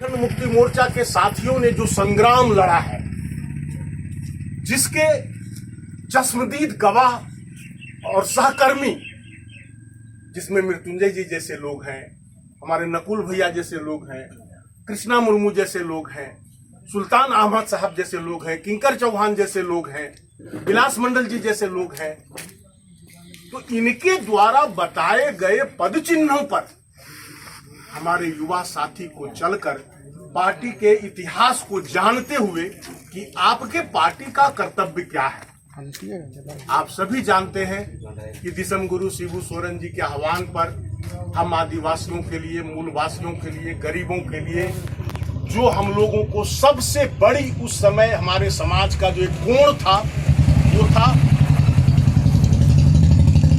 झारखंड मुक्ति मोर्चा के साथियों ने जो संग्राम लड़ा है, जिसके चश्मदीद गवाह और सहकर्मी, जिसमें मृत्युंजय जी जैसे लोग हैं, हमारे नकुल भैया जैसे लोग हैं, कृष्णा मुर्मू जैसे लोग हैं, सुल्तान अहमद साहब जैसे लोग हैं, किंकर चौहान जैसे लोग हैं, विलास मंडल जी जैसे लोग हैं, तो इनके द्वारा बताए गए पद चिन्हों पर हमारे युवा साथी को चलकर पार्टी के इतिहास को जानते हुए कि आपके पार्टी का कर्तव्य क्या है। आप सभी जानते हैं कि दिसम गुरु शिबू सोरेन जी के आह्वान पर हम आदिवासियों के लिए, मूलवासियों के लिए, गरीबों के लिए जो हम लोगों को सबसे बड़ी उस समय हमारे समाज का जो एक कोण था वो था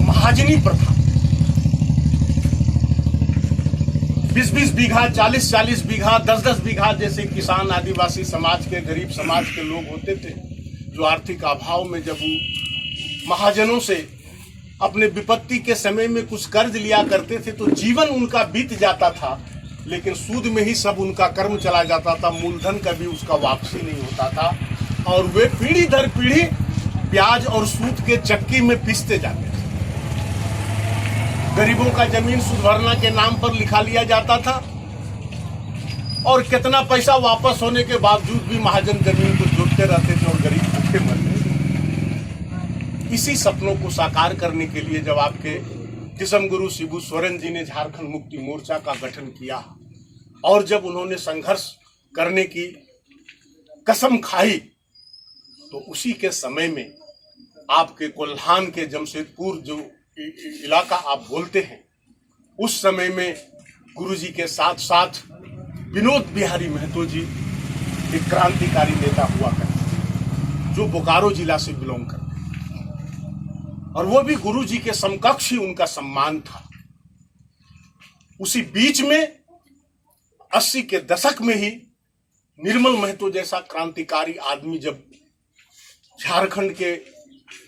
महाजनी प्रथा। 20-20 बीघा, 40-40 बीघा, 10-10 बीघा जैसे किसान आदिवासी समाज के, गरीब समाज के लोग होते थे जो आर्थिक अभाव में जब वो महाजनों से अपने विपत्ति के समय में कुछ कर्ज लिया करते थे तो जीवन उनका बीत जाता था, लेकिन सूद में ही सब उनका कर्म चला जाता था, मूलधन का भी उसका वापसी नहीं होता था और वे पीढ़ी दर पीढ़ी ब्याज और सूद के चक्की में पिसते जाते थे। गरीबों का जमीन सुधरना के नाम पर लिखा लिया जाता था और कितना पैसा वापस होने के बावजूद भी महाजन जमीन को जोतते रहते थे और गरीब भूखे मरते थे। इसी सपनों को साकार करने के लिए जब आपके दिसम गुरु शिबू सोरेन जी ने झारखंड मुक्ति मोर्चा का गठन किया और जब उन्होंने संघर्ष करने की कसम खाई तो उसी के समय में आपके कोल्हान के जमशेदपुर जो इलाका आप बोलते हैं, उस समय में गुरुजी के साथ साथ विनोद बिहारी महतो जी एक क्रांतिकारी नेता हुआ करते जो बोकारो जिला से बिलोंग करते और वो भी गुरुजी के समकक्ष ही उनका सम्मान था। उसी बीच में 80 के दशक में ही निर्मल महतो जैसा क्रांतिकारी आदमी जब झारखंड के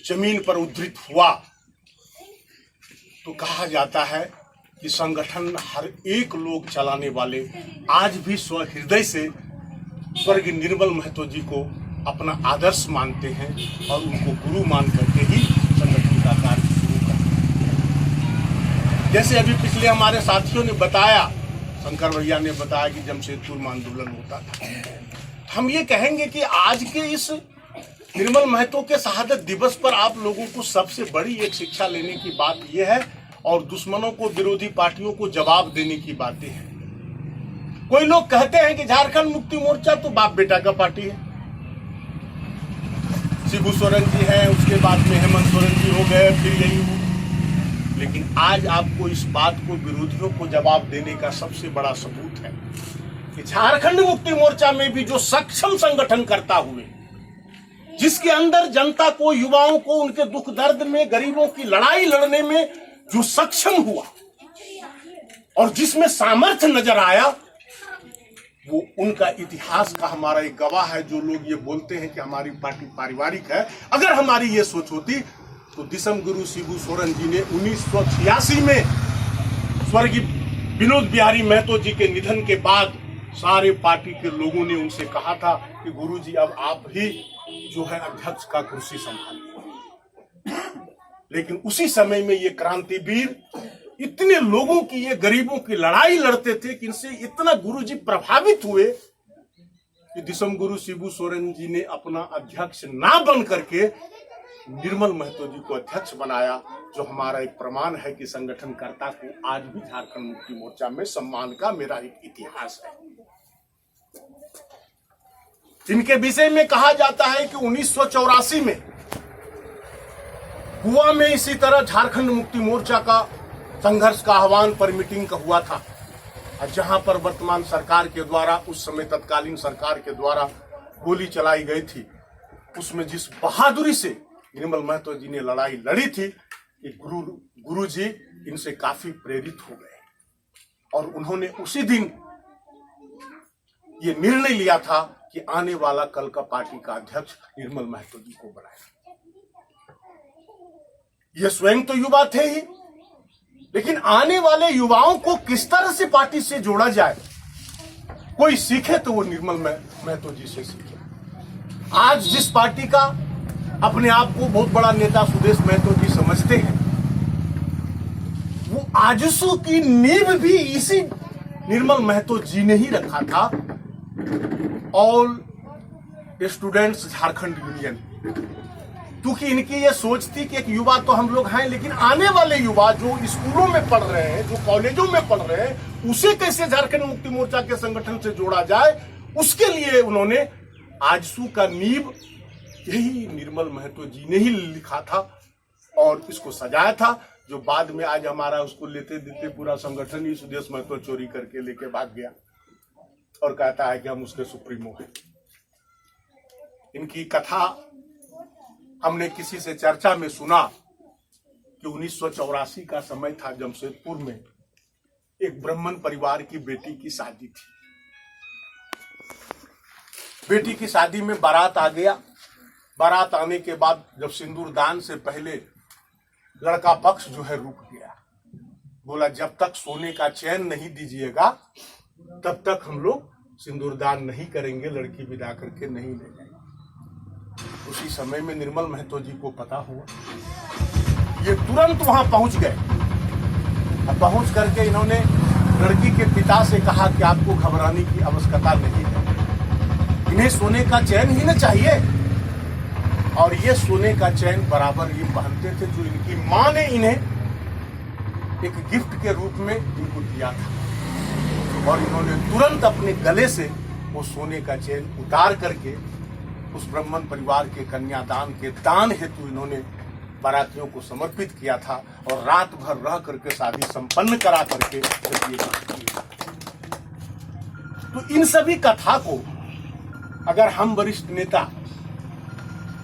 जमीन पर उद्धृत हुआ तो कहा जाता है कि संगठन हर एक लोग चलाने वाले आज भी स्वहृदय से स्वर्गीय निर्मल महतो जी को अपना आदर्श मानते हैं और उनको गुरु मान करके ही संगठन का कार्य शुरू करते हैं। जैसे अभी पिछले हमारे साथियों ने बताया, शंकर भैया ने बताया कि जमशेदपुर में आंदोलन होता था। हम ये कहेंगे कि आज के इस निर्मल महतो के शहादत दिवस पर आप लोगों को सबसे बड़ी एक शिक्षा लेने की बात यह है और दुश्मनों को, विरोधी पार्टियों को जवाब देने की बातें हैं। कोई लोग कहते हैं कि झारखंड मुक्ति मोर्चा तो बाप बेटा का पार्टी है, शिबू सोरेन जी हैं, उसके बाद में हेमंत सोरेन जी हो गए, फिर यही हो। लेकिन आज आपको इस बात को, विरोधियों को जवाब देने का सबसे बड़ा सबूत है कि झारखंड मुक्ति मोर्चा में भी जो सक्षम संगठन करता हुए, जिसके अंदर जनता को, युवाओं को उनके दुख दर्द में, गरीबों की लड़ाई लड़ने में जो सक्षम हुआ और जिसमें सामर्थ्य नजर आया, वो उनका इतिहास का हमारा एक गवाह है। जो लोग ये बोलते हैं कि हमारी पार्टी पारिवारिक है, अगर हमारी ये सोच होती तो दिसम गुरु शिबू सोरेन जी ने 1986 में स्वर्गीय विनोद बिहारी महतो जी के निधन के बाद सारे पार्टी के लोगों ने उनसे कहा था कि गुरुजी अब आप ही जो है अध्यक्ष का कुर्सी संभालिए। लेकिन उसी समय में ये क्रांतिवीर इतने लोगों की, ये गरीबों की लड़ाई लड़ते थे कि इनसे इतना गुरुजी प्रभावित हुए कि दिसम गुरु शिबू सोरेन जी ने अपना अध्यक्ष ना बन करके निर्मल महतो जी को अध्यक्ष बनाया, जो हमारा एक प्रमाण है कि संगठनकर्ता को आज भी झारखंड मुक्ति मोर्चा में सम्मान का मेरा एक इतिहास है। इनके विषय में कहा जाता है कि 1984 में गोवा में इसी तरह झारखंड मुक्ति मोर्चा का संघर्ष का आह्वान पर मीटिंग का हुआ था, जहां पर वर्तमान सरकार के द्वारा, उस समय तत्कालीन सरकार के द्वारा गोली चलाई गई थी, उसमें जिस बहादुरी से निर्मल महतो जी ने लड़ाई लड़ी थी कि गुरु जी इनसे काफी प्रेरित हो गए और उन्होंने उसी दिन ये निर्णय लिया था कि आने वाला कल का पार्टी का अध्यक्ष निर्मल महतो जी को बनाया। ये स्वयं तो युवा थे ही, लेकिन आने वाले युवाओं को किस तरह से पार्टी से जोड़ा जाए, कोई सीखे तो वो निर्मल महतो जी से सीखे। आज जिस पार्टी का अपने आप को बहुत बड़ा नेता सुदेश महतो जी समझते हैं, वो आजसू की नींव भी इसी निर्मल महतो जी ने ही रखा था। ऑल स्टूडेंट्स झारखंड यूनियन, क्योंकि इनकी ये सोच थी कि एक युवा तो हम लोग हैं, लेकिन आने वाले युवा जो स्कूलों में पढ़ रहे हैं, जो कॉलेजों में पढ़ रहे हैं, उसे कैसे झारखंड मुक्ति मोर्चा के संगठन से जोड़ा जाए, उसके लिए उन्होंने आजसू का नींव यही निर्मल महतो जी ने ही लिखा था और इसको सजाया था, जो बाद में आज हमारा उसको लेते देते पूरा संगठन ही सुदेश महतो चोरी करके लेके भाग गया और कहता है कि हम उसके सुप्रीमो हैं। इनकी कथा हमने किसी से चर्चा में सुना कि 1984 का समय था, जमशेदपुर में एक ब्राह्मण परिवार की बेटी की शादी थी। बेटी की शादी में बारात आ गया। बारात आने के बाद जब सिंदूर दान से पहले लड़का पक्ष जो है रुक गया, बोला जब तक सोने का चैन नहीं दीजिएगा तब तक हम लोग सिंदूर दान नहीं करेंगे, लड़की विदा करके नहीं ले जाएंगे। उसी समय में निर्मल महतो जी को पता हुआ, ये तुरंत वहां पहुंच गए। अब पहुंच करके इन्होंने लड़की के पिता से कहा कि आपको घबराने की आवश्यकता नहीं है, इन्हें सोने का चैन ही न चाहिए। और ये सोने का चैन बराबर ये पहनते थे, जो इनकी मां ने इन्हें एक गिफ्ट के रूप में इनको दिया था। और इन्होंने तुरंत अपने गले से वो सोने का चैन उतार करके उस ब्राह्मण परिवार के कन्यादान के दान हेतु इन्होंने बारातियों को समर्पित किया था और रात भर रह करके शादी संपन्न करा करके ये बात की। तो इन सभी कथा को अगर हम वरिष्ठ नेता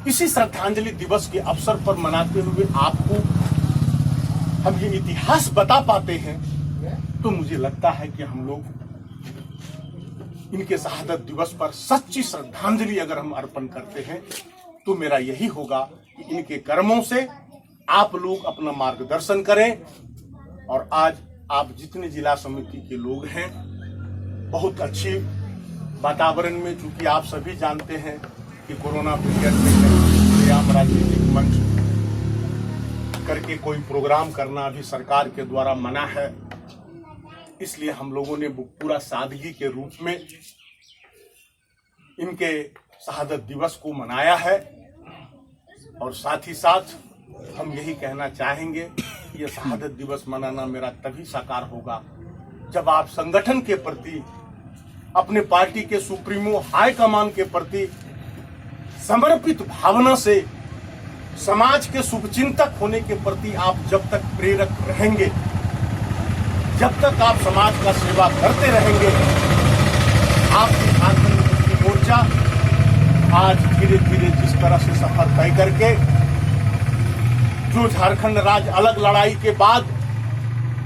इसी श्रद्धांजलि दिवस के अवसर पर मनाते हुए आपको हम ये इतिहास बता पाते हैं, तो मुझे लगता है कि हम लोग इनके शहादत दिवस पर सच्ची श्रद्धांजलि अगर हम अर्पण करते हैं तो मेरा यही होगा कि इनके कर्मों से आप लोग अपना मार्गदर्शन करें। और आज आप जितने जिला समिति के लोग हैं, बहुत अच्छी वातावरण में, चूंकि आप सभी जानते हैं कि कोरोना पीरियड में आम राजनीतिक मंच करके कोई प्रोग्राम करना अभी सरकार के द्वारा मना है, इसलिए हम लोगों ने पूरा सादगी के रूप में इनके शहादत दिवस को मनाया है। और साथ ही साथ हम यही कहना चाहेंगे कि यह शहादत दिवस मनाना मेरा तभी साकार होगा जब आप संगठन के प्रति, अपने पार्टी के सुप्रीमो हाईकमान के प्रति समर्पित भावना से, समाज के शुभचिंतक होने के प्रति आप जब तक प्रेरक रहेंगे, जब तक आप समाज का सेवा करते रहेंगे, आपकी झारखंड मुक्ति मोर्चा आज धीरे धीरे जिस तरह से सफर तय करके जो झारखंड राज्य अलग लड़ाई के बाद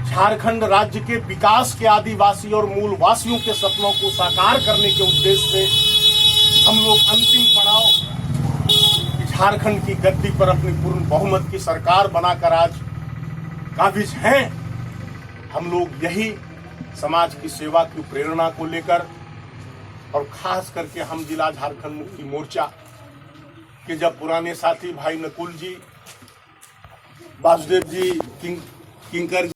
झारखंड राज्य के विकास के आदिवासी और मूलवासियों के सपनों को साकार करने के उद्देश्य से हम लोग अंतिम पड़ाव झारखंड की गद्दी पर अपनी पूर्ण बहुमत की सरकार बनाकर आज काबिज हैं। हम लोग यही समाज की सेवा की प्रेरणा को लेकर, और खास करके हम जिला झारखंड मुक्ति मोर्चा के जब पुराने साथी भाई नकुल जी, वासुदेव जी, किंकर